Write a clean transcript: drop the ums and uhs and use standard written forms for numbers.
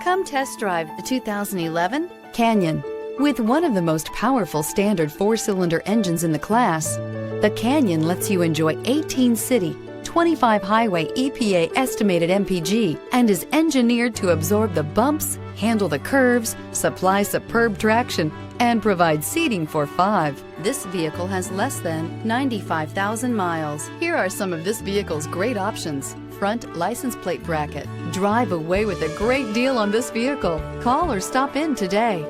Come test drive the 2011 Canyon. With one of the most powerful standard 4-cylinder engines in the class, the Canyon lets you enjoy 18 city, 25 highway EPA estimated MPG, and is engineered to absorb the bumps, handle the curves, supply superb traction, and provide seating for 5. This vehicle has less than 95,000 miles. Here are some of this vehicle's great options: front license plate bracket. Drive away with a great deal on this vehicle. Call or stop in today.